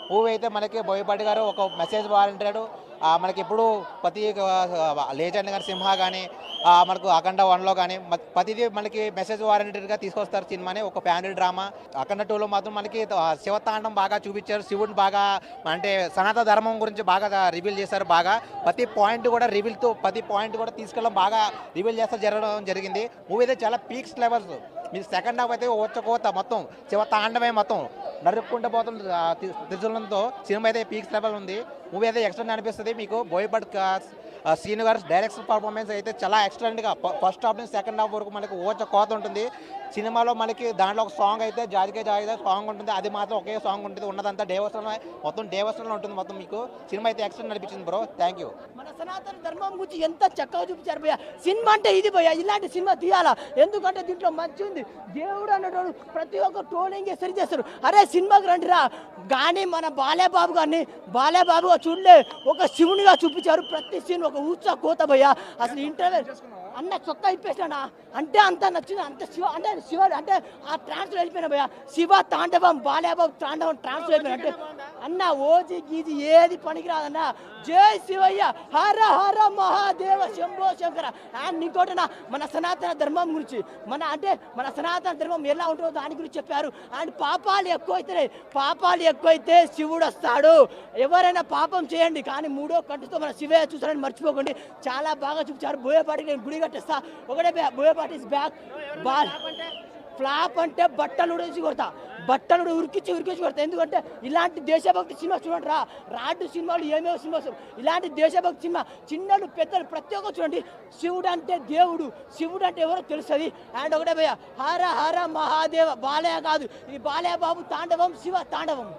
Movie అయితే మనకి బోయపాటి గారు ఒక మెసేజ్ వారంటాడు. మనకి ఎప్పుడు ప్రతి లేజెండ్ కానీ సింహ కానీ మనకు అఖండ 1లో కానీ ప్రతిదీ మనకి మెసేజ్ వారంటెడ్గా తీసుకొస్తారు సినిమాని. ఒక ఫ్యామిలీ డ్రామా. అఖండ 2లో మాత్రం మనకి శివతాండం బాగా చూపించారు. శివుడిని బాగా అంటే సనాతన ధర్మం గురించి బాగా రివీల్ చేశారు. బాగా ప్రతి పాయింట్ కూడా తీసుకెళ్ళడం బాగా రివీల్ చేస్తారు జరగడం జరిగింది. మూవీ అయితే చాలా పీక్స్ లెవెల్స్. మీకు సెకండ్ హాఫ్ అయితే కోత మొత్తం శివతాండమే మొత్తం నరుక్కుంటూ పోతుంది త్రిశూలంతో. సినిమా అయితే పీక్స్ లెవెల్ ఉంది. మూవీ అయితే ఎక్స్ట్రా అనిపిస్తుంది మీకు. బోయపాటి సీను గారు డైరెక్షన్ పర్ఫార్మెన్స్ అయితే చాలా ఎక్స్ట్రాగా ఫస్ట్ హాఫ్ నుంచి సెకండ్ హాఫ్ వరకు మనకి కోత ఉంటుంది సినిమాలో. మనకి దాంట్లో ఒక సాంగ్ అయితే జాజికే సాంగ్ ఉంటుంది. అది మాత్రం ఒకే సాంగ్ ఉంటుంది. ఉన్నదంతా మొత్తం డేవస్టన్లో ఉంటుంది మొత్తం మీకు. సినిమా అయితే ఎక్స్ట్రా నడిపించింది బ్రో. Thank you. మన సనాతన ధర్మం గురించి ఎంత చక్కగా చూపించారు భయ్య. సినిమా అంటే ఇది భయ్య, ఇలాంటి సినిమా తీయాలా. ఎందుకంటే దీంట్లో మంచి ఉంది. దేవుడు అన్నట్టు ప్రతి ఒక్క ట్రోలింగ్ సరి చేస్తారు. అరే సినిమాకి రండిరా కానీ మన బాలేబాబు గారిని బాలేబాబుగా చూడలే, ఒక శివునిగా చూపించారు. ప్రతి సీన్ ఒక ఊచ కోత భయ్య. అసలు ఇంటర్వ్యూ అన్న చొక్కా ఇప్పేసాడా అంటే అంత నచ్చింది. అంత శివ అంటే ఆ ట్రాన్స్లో వెళ్ళిపోయినా భయ్య. శివ తాండవం బాలేబాబు తాండవం ట్రాన్స్లో వెళ్ళిపోయినా అంటే అన్న ఓజీ గీజీ ఏది పనికిరాదన్న. జై శివయ్య, హర హర మహాదేవ, శంభో శంకర. అండ్ ఇంకోటన మన సనాతన ధర్మం గురించి మన సనాతన ధర్మం ఎలా ఉంటుందో దాని గురించి చెప్పారు. అండ్ పాపాలు ఎక్కువైతే శివుడు వస్తాడు. ఎవరైనా పాపం చేయండి కానీ మూడో కంటితో మన శివయ్య చూసారని మర్చిపోకండి. చాలా బాగా చూపించారు. బోయపాటికి నేను గుడి కట్టేస్తా. ఒకటే బోయపాటి ఇస్ బ్యాక్. ఫ్లాప్ అంటే బట్టలు ఉరికించి కొడతా. ఎందుకంటే ఇలాంటి దేశభక్తి సినిమా చూడండి రా. రాడ్డు సినిమాలు ఏమేమి సినిమా వస్తారు. ఇలాంటి దేశభక్తి సినిమా చిన్నలు పెద్దలు ప్రతి ఒక్కరు చూడండి. శివుడు అంటే దేవుడు, శివుడు అంటే ఎవరో తెలుస్తుంది. అండ్ ఒకటే భయ్య, హర హర మహాదేవ. బాలయ్య కాదు, ఈ బాలయ్య బాబు తాండవం, శివ తాండవం.